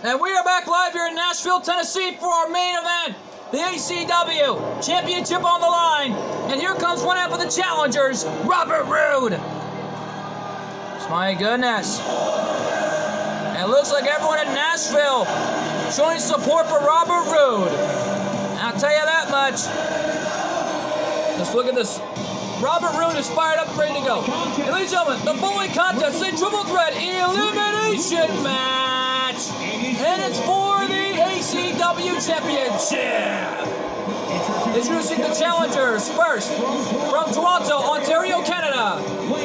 And we are back live here in Nashville, Tennessee for our main event, the ACW Championship on the line. And here comes one half of the challengers, Robert Roode. My goodness. And it looks like everyone in Nashville showing support for Robert Roode. I'll tell you that much. Just look at this. Robert Roode is fired up and ready to go. And ladies and gentlemen, the following contest is a triple threat elimination match. And it's for the ACW Championship. Introducing the challengers first, from Toronto, Ontario, Canada,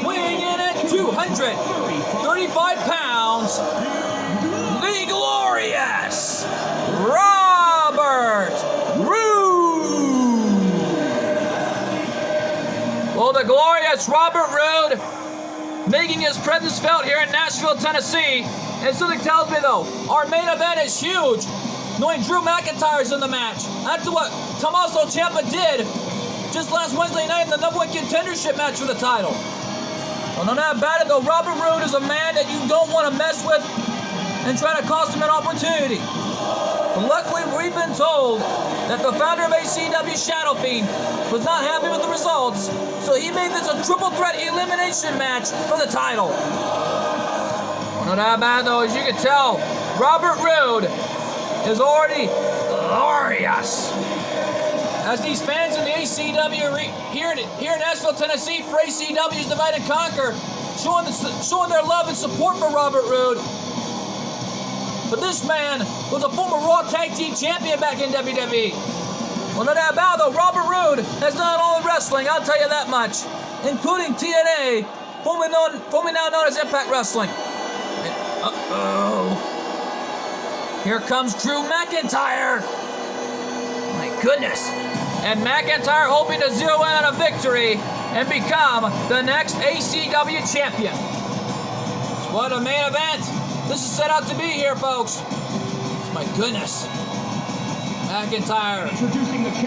weighing in at 235 pounds, the glorious Robert Roode. Well, the glorious Robert Roode making his presence felt here in Nashville, Tennessee. And something tells me, though, our main event is huge. Knowing Drew McIntyre's in the match. After what Tommaso Ciampa did just last Wednesday night in the number one contendership match for the title. Well, no doubt about it, though, Robert Roode is a man that you don't want to mess with and try to cost him an opportunity. But luckily, we've been told that the founder of ACW, Shadow Fiend, was not happy with the results, so he made this a triple threat elimination match for the title. Well, no doubt about it, though, as you can tell, Robert Roode is already glorious. As these fans in the ACW here in Nashville, Tennessee for ACW's Divide and Conquer, showing their love and support for Robert Roode. But this man was a former Raw Tag Team Champion back in WWE. Well, no doubt about it, though, Robert Roode has done all in wrestling, I'll tell you that much, including TNA, formerly now known as Impact Wrestling. Uh-oh. Here comes Drew McIntyre. My goodness. And McIntyre hoping to zero in on a victory and become the next ACW champion. What a main event this is set out to be here, folks. My goodness. McIntyre.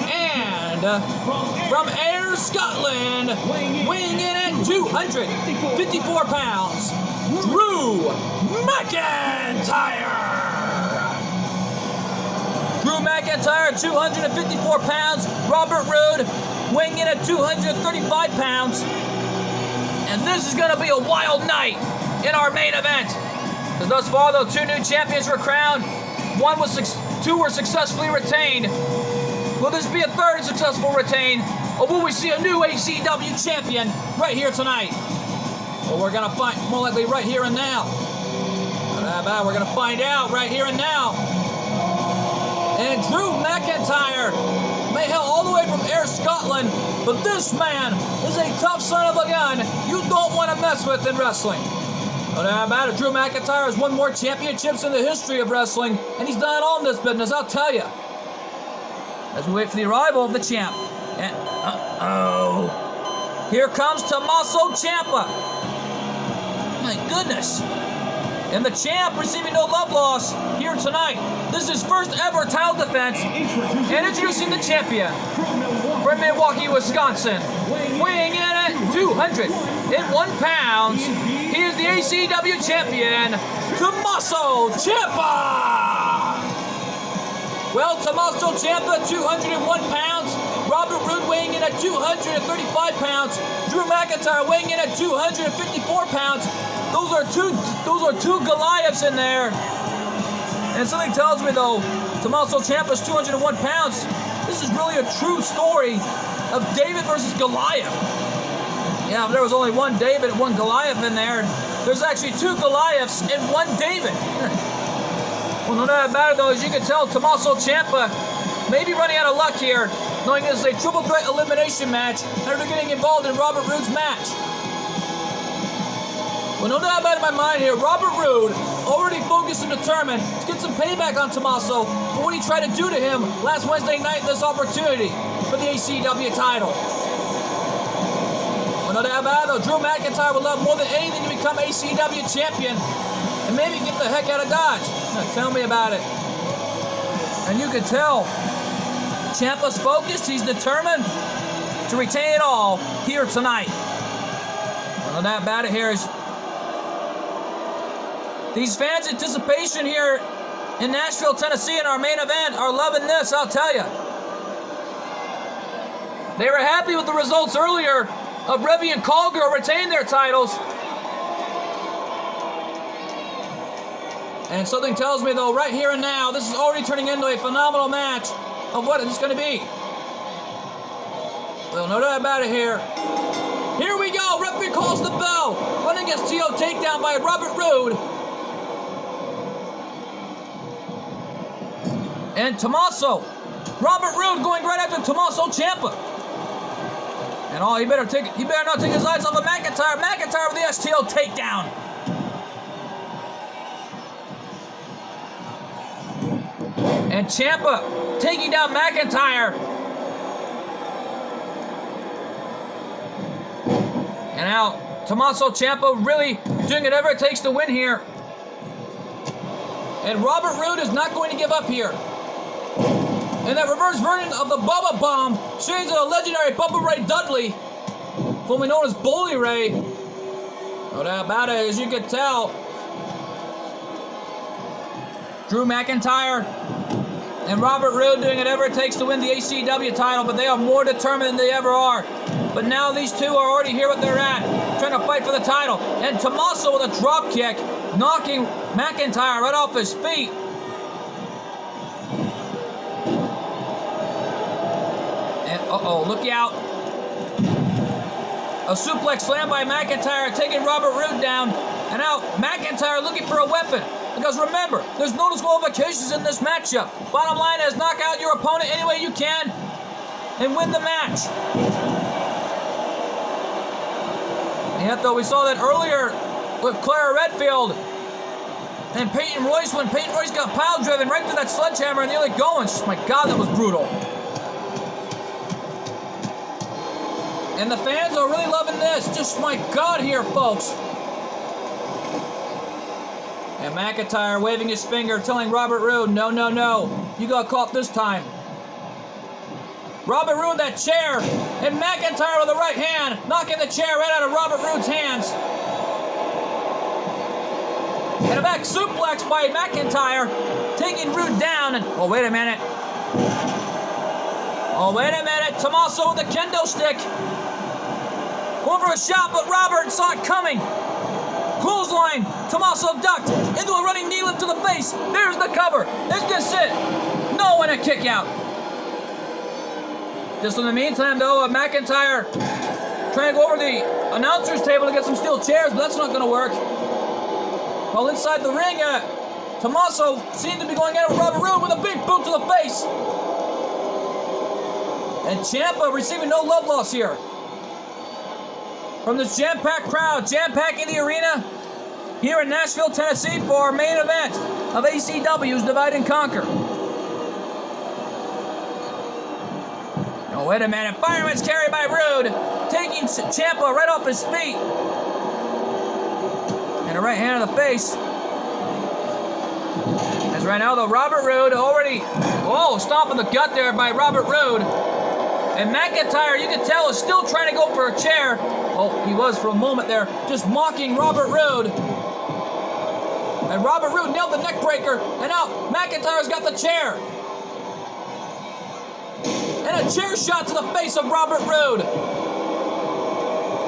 And from Ayr, Scotland, weighing in at 254 pounds, Drew McIntyre. Drew McIntyre, 254 pounds. Robert Roode, weighing in at 235 pounds. And this is going to be a wild night in our main event. Because thus far, though, two new champions were crowned. Two were successfully retained. Will this be a third successful retain? Or will we see a new ACW champion right here tonight? Well, we're going to find more likely right here and now. We're going to find out right here and now. And Drew McIntyre may hail all the way from Ayr, Scotland, but this man is a tough son of a gun you don't want to mess with in wrestling. No doubt about it, Drew McIntyre has won more championships in the history of wrestling, and he's done it all in this business, I'll tell you. As we wait for the arrival of the champ. And, here comes Tommaso Ciampa. My goodness. And the champ receiving no love loss here tonight. This is his first ever title defense. And introducing the champion from Milwaukee, Wisconsin, weighing in at 201 pounds. He is the ACW champion, Tommaso Ciampa. Well, Tommaso Ciampa, 201 pounds. Robert Roode weighing in at 235 pounds. Drew McIntyre weighing in at 254 pounds. Those are two Goliaths in there. And something tells me, though, Tommaso Ciampa's 201 pounds. This is really a true story of David versus Goliath. Yeah, if there was only one David and one Goliath in there, there's actually two Goliaths and one David. Well, no doubt about it, though, as you can tell, Tommaso Ciampa may be running out of luck here, knowing this is a triple threat elimination match, and they're getting involved in Robert Roode's match. Well, no doubt about it in my mind here, Robert Roode already focused and determined to get some payback on Tommaso for what he tried to do to him last Wednesday night in this opportunity for the ACW title. Well, no doubt about it, though, Drew McIntyre would love more than anything to become ACW champion and maybe get the heck out of Dodge. Now, tell me about it. And you can tell Ciampa's focused, he's determined to retain it all here tonight. Well, no doubt about it here is these fans' anticipation here in Nashville, Tennessee in our main event are loving this, I'll tell you. They were happy with the results earlier of Revy and Callgirl retaining their titles. And something tells me, though, right here and now, this is already turning into a phenomenal match of what it's going to be. Well, no doubt about it here. Here we go. Referee calls the bell. Running STO takedown by Robert Roode. And Tommaso. Robert Roode going right after Tommaso Ciampa. And he better not take his eyes off of McIntyre. McIntyre with the STO takedown. And Ciampa taking down McIntyre. And now Tommaso Ciampa really doing whatever it takes to win here. And Robert Roode is not going to give up here. And that reverse version of the Bubba Bomb, series of the legendary Bubba Ray Dudley, formerly known as Bully Ray. No doubt about it, as you can tell. Drew McIntyre and Robert Roode doing whatever it takes to win the ACW title, but they are more determined than they ever are. But now these two are already here where they're at, trying to fight for the title. And Tommaso with a drop kick, knocking McIntyre right off his feet. And look out. A suplex slam by McIntyre, taking Robert Roode down. And now McIntyre looking for a weapon. Because remember, there's no disqualifications in this matchup. Bottom line is knock out your opponent any way you can and win the match. And yet, though, we saw that earlier with Clara Redfield and Peyton Royce when Peyton Royce got pile driven right through that sledgehammer and nearly going. My God, that was brutal. And the fans are really loving this. Just my God here, folks. And McIntyre waving his finger, telling Robert Roode, no, no, no. You got caught this time. Robert Roode that chair, and McIntyre with the right hand, knocking the chair right out of Robert Roode's hands. And a back suplex by McIntyre, taking Roode down. And, wait a minute. Tommaso with the kendo stick. Going for a shot, but Robert saw it coming. Clothesline, Tommaso ducked into a running knee lift to the face. There's the cover. Is this it? No, and a kick out. Just in the meantime, though, McIntyre trying to go over the announcer's table to get some steel chairs, but that's not going to work. While inside the ring, Tommaso seemed to be going at it with Robert Roode with a big boot to the face. And Ciampa receiving no love loss here. From this jam-packed crowd, jam-packing the arena here in Nashville, Tennessee for our main event of ACW's Divide and Conquer. Oh, wait a minute. Fireman's carry by Roode, taking Ciampa right off his feet. And a right hand to the face. As right now, though, Robert Roode already, stomping the gut there by Robert Roode. And McIntyre, you can tell, is still trying to go for a chair. He was for a moment there, just mocking Robert Roode. And Robert Roode nailed the neck breaker, and now McIntyre's got the chair. And a chair shot to the face of Robert Roode.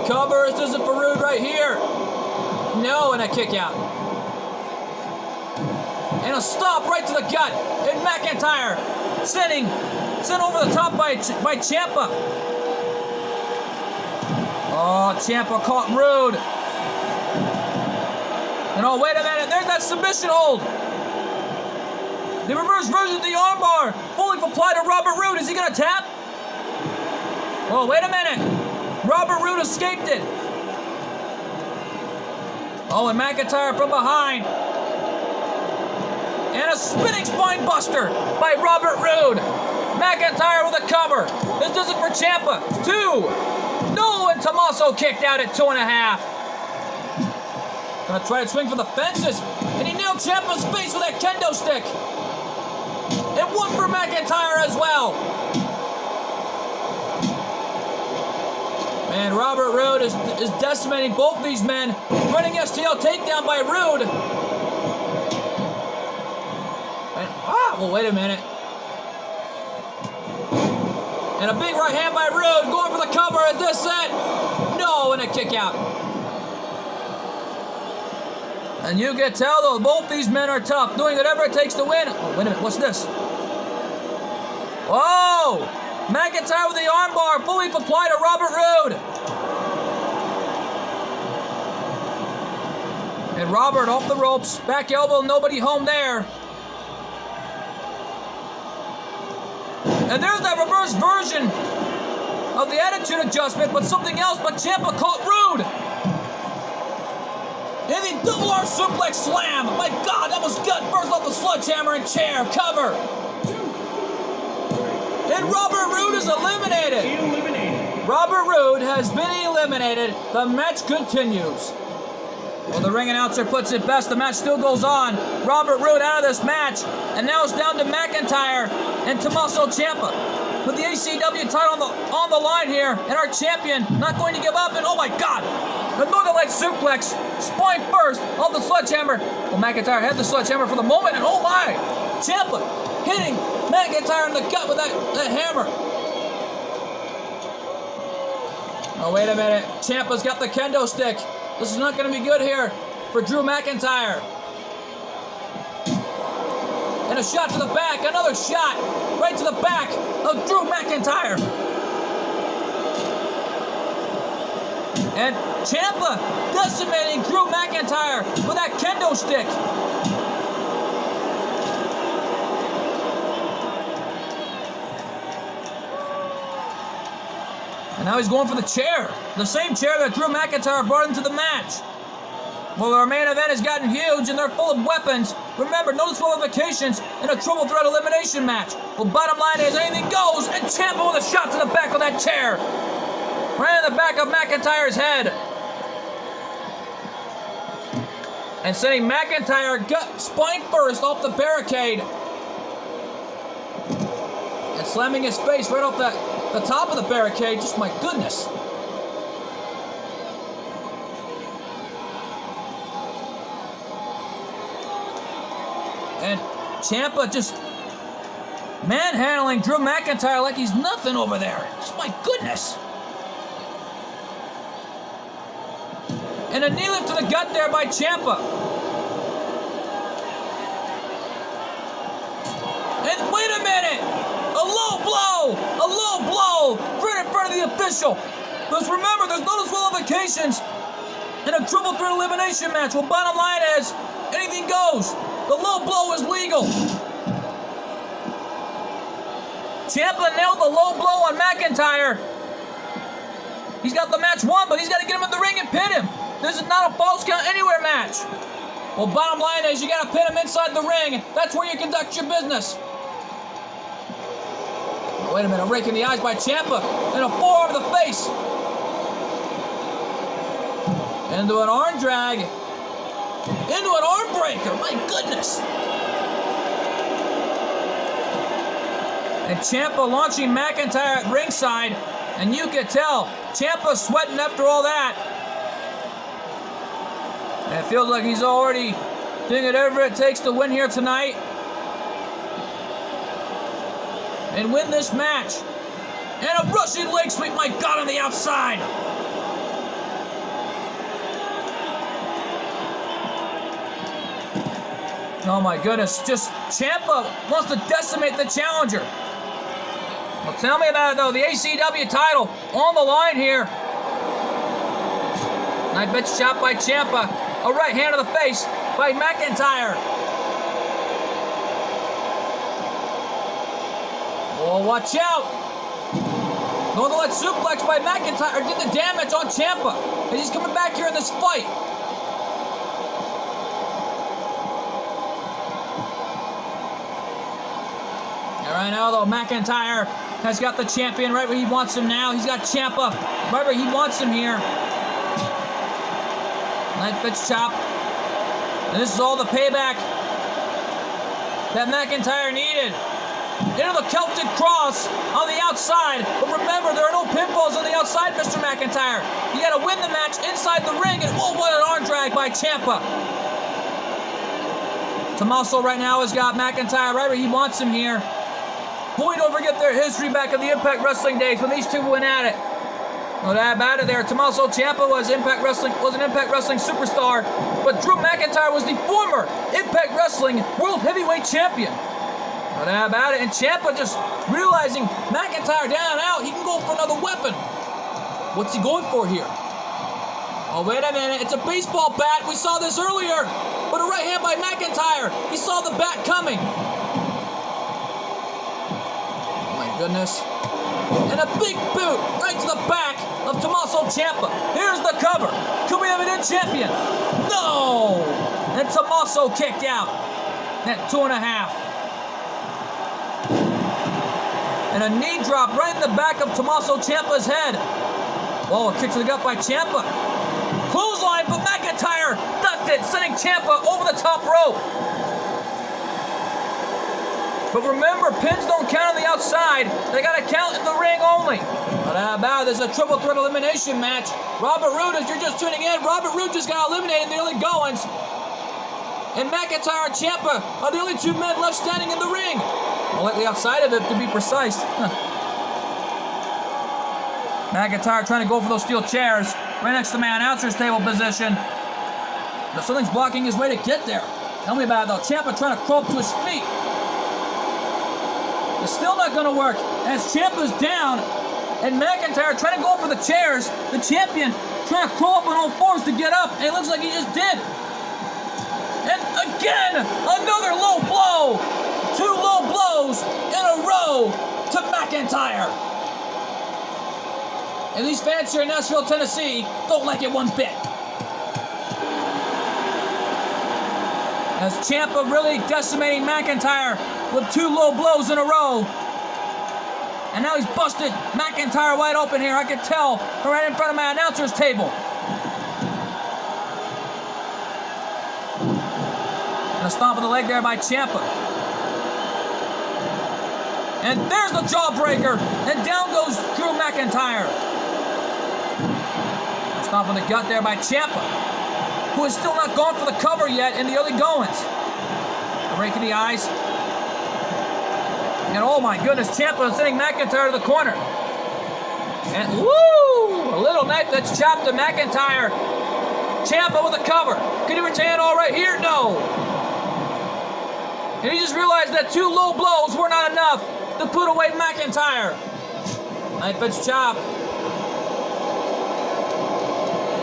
Cover, this is it for Roode right here. No, and a kick out. And a stomp right to the gut. And McIntyre sent over the top by Ciampa. Ciampa caught Roode. And wait a minute, there's that submission hold. The reverse version of the armbar fully applied to Robert Roode. Is he going to tap? Wait a minute. Robert Roode escaped it. And McIntyre from behind. And a spinning spine buster by Robert Roode. McIntyre with a cover. This does it for Ciampa. 2. No, and Tommaso kicked out at 2.5. Gonna try to swing for the fences. And he nailed Ciampa's face with that kendo stick. And 1 for McIntyre as well. And Robert Roode is decimating both these men. Running STL takedown by Roode. Oh, wait a minute. And a big right hand by Rude, going for the cover. Is this it? No, and a kick out. And you can tell, though, both these men are tough, doing whatever it takes to win. Oh, wait a minute, what's this? Oh! McIntyre with the armbar, fully applied to Robert Roode. And Robert off the ropes, back elbow, nobody home there. And there's that reverse version of the attitude adjustment, but something else, but Ciampa caught Rude. And the double arm suplex slam. My God, that was gut first off the sledgehammer and chair. Cover. And Robert Roode is eliminated. Robert Roode has been eliminated. The match continues. Well, the ring announcer puts it best. The match still goes on. Robert Roode out of this match. And now it's down to McIntyre and Tommaso Ciampa. With the ACW title on the line here. And our champion not going to give up. And oh my God. The Northern Light suplex. Spine first off the sledgehammer. Well, McIntyre had the sledgehammer for the moment. And oh my. Ciampa hitting McIntyre in the gut with that hammer. Oh, wait a minute. Ciampa's got the kendo stick. This is not going to be good here for Drew McIntyre. And a shot to the back. Another shot right to the back of Drew McIntyre. And Ciampa decimating Drew McIntyre with that kendo stick. And now he's going for the chair. The same chair that Drew McIntyre brought into the match. Well, our main event has gotten huge and they're full of weapons. Remember, no disqualifications in a triple threat elimination match. Well, bottom line is anything goes. And Ciampa with a shot to the back of that chair. Right in the back of McIntyre's head. And sending McIntyre gut spine first off the barricade. And slamming his face right off the top of the barricade. Just my goodness. And Ciampa just manhandling Drew McIntyre like he's nothing over there. Just my goodness. And a knee lift to the gut there by Ciampa. And wait a minute! A low blow! A low blow! Right in front of the official. Because remember, there's no disqualifications in a triple threat elimination match. Well, bottom line is, anything goes. The low blow is legal. Ciampa nailed the low blow on McIntyre. He's got the match won, but he's got to get him in the ring and pin him. This is not a false count anywhere match. Well, bottom line is you got to pin him inside the ring. That's where you conduct your business. Oh, wait a minute, raking the eyes by Ciampa. And a forearm to the face. Into an arm drag. Into an arm breaker. My goodness. And Ciampa launching McIntyre at ringside. And you can tell, Ciampa's sweating after all that. And it feels like he's already doing whatever it takes to win here tonight. And win this match. And a rushing leg sweep, my God, on the outside. Oh my goodness, just Ciampa wants to decimate the challenger. Well, tell me about it though, the ACW title on the line here. Nice bitch chop by Ciampa. A right hand to the face by McIntyre. Oh, watch out. Northern Light suplex by McIntyre did the damage on Ciampa. And he's coming back here in this fight. All right now though, McIntyre has got the champion right where he wants him now. He's got Ciampa right where he wants him here. Nice bitch chop. And this is all the payback that McIntyre needed. Into the Celtic Cross on the outside. But remember, there are no pinfalls on the outside, Mr. McIntyre. You got to win the match inside the ring. And oh, what an arm drag by Ciampa. Tommaso right now has got McIntyre right where he wants him here. Boy, don't forget their history back in the Impact Wrestling days when these two went at it. No doubt about it there. Tommaso Ciampa was an Impact Wrestling superstar, but Drew McIntyre was the former Impact Wrestling World Heavyweight Champion. No doubt about it. And Ciampa just realizing McIntyre down and out, he can go for another weapon. What's he going for here? Oh, wait a minute. It's a baseball bat. We saw this earlier. But a right hand by McIntyre. He saw the bat coming. Oh, my goodness. And a big boot right to the back of Tommaso Ciampa. Here's the cover. Could we have a new champion? No! And Tommaso kicked out at 2.5. And a knee drop right in the back of Tommaso Ciampa's head. Oh, a kick to the gut by Ciampa. Clothesline, but McIntyre ducked it, sending Ciampa over the top rope. But remember, pins don't count on the outside. They got to count in the ring only. But how about this? A triple threat elimination match. Robert Roode, as you're just tuning in, Robert Roode just got eliminated in the early goings. And McIntyre and Ciampa are the only two men left standing in the ring. Slightly outside of it, to be precise. McIntyre trying to go for those steel chairs right next to my announcer's table position. But something's blocking his way to get there. Tell me about it, though. Ciampa trying to crawl up to his feet. It's still not going to work as Ciampa's down and McIntyre trying to go for the chairs. The champion trying to crawl up on all fours to get up, and it looks like he just did. And again, another low blow. 2 low blows in a row to McIntyre. And these fans here in Nashville, Tennessee don't like it one bit. As Ciampa really decimating McIntyre with 2 low blows in a row. And now he's busted McIntyre wide open here. I can tell right in front of my announcer's table. And a stomp of the leg there by Ciampa. And there's the jawbreaker. And down goes Drew McIntyre. Stomp on the gut there by Ciampa, who is still not gone for the cover yet in the early goings. A rake in the eyes. And oh my goodness, Ciampa is sending McIntyre to the corner. And woo! A little knife that's chopped to McIntyre. Ciampa with a cover. Can he retain all right here? No. And he just realized that 2 low blows were not enough to put away McIntyre. Knife edge chop.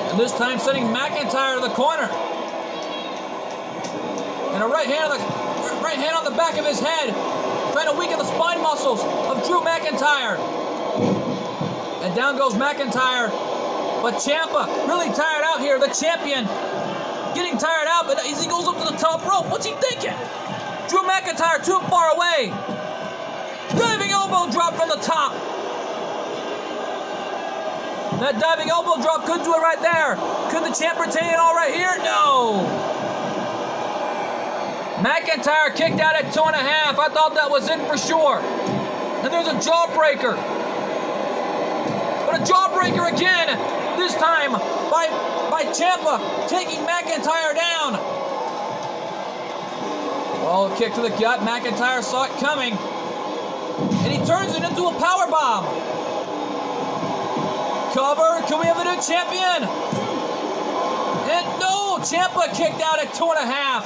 And this time sending McIntyre to the corner. And a right hand on the back of his head, trying to weaken the spine muscles of Drew McIntyre. And down goes McIntyre. But Ciampa really tired out here. The champion getting tired out, but as he goes up to the top rope, what's he thinking? Drew McIntyre too far away. Diving elbow drop from the top. That diving elbow drop could do it right there. Could the champ retain it all right here? No. McIntyre kicked out at 2.5. I thought that was it for sure. And there's a jawbreaker. But a jawbreaker again. This time by Ciampa taking McIntyre down. Oh, kick to the gut. McIntyre saw it coming. And he turns it into a powerbomb. Cover. Can we have a new champion? And no, Ciampa kicked out at 2.5.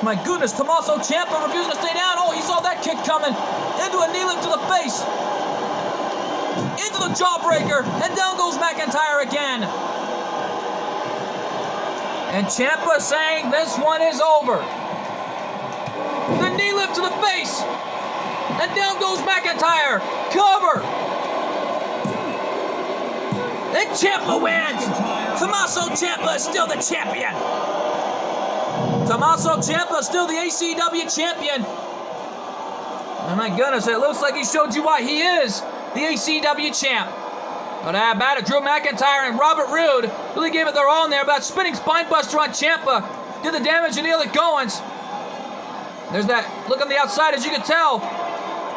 My goodness, Tommaso Ciampa refusing to stay down. Oh, he saw that kick coming. Into a knee lift to the face. Into the jawbreaker. And down goes McIntyre again. And Ciampa saying this one is over. The knee lift to the face. And down goes McIntyre. Cover. And Ciampa wins. Tommaso Ciampa is still the champion. Tommaso Ciampa still the ACW champion. Oh my goodness, it looks like he showed you why he is the ACW champ. But how about it? Drew McIntyre and Robert Roode really gave it their all in there, but that spinning spine buster on Ciampa did the damage in the other goings. There's that look on the outside, as you can tell.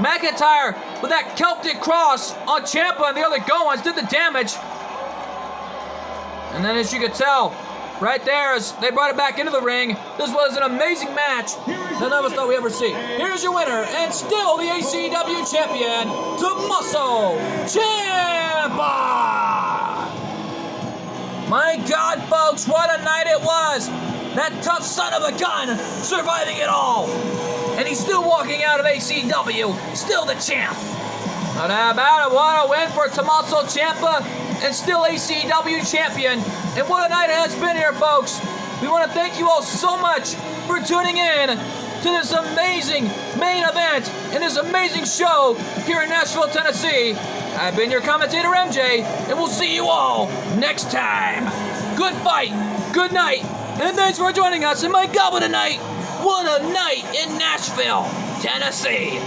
McIntyre with that Celtic cross on Ciampa and the other goings did the damage. And then as you can tell, Right there, as they brought it back into the ring. This was an amazing match that none of us thought we'd ever see. Here's your winner, and still the ACW champion, Tommaso Ciampa! My God, folks, what a night it was! That tough son of a gun surviving it all! And he's still walking out of ACW, still the champ! Not about it, what a win for Tommaso Ciampa, and still ACW champion. And what a night it has been here, folks. We want to thank you all so much for tuning in to this amazing main event and this amazing show here in Nashville, Tennessee. I've been your commentator, MJ, and we'll see you all next time. Good fight, good night, and thanks for joining us. And my God, what a night! What a night in Nashville, Tennessee.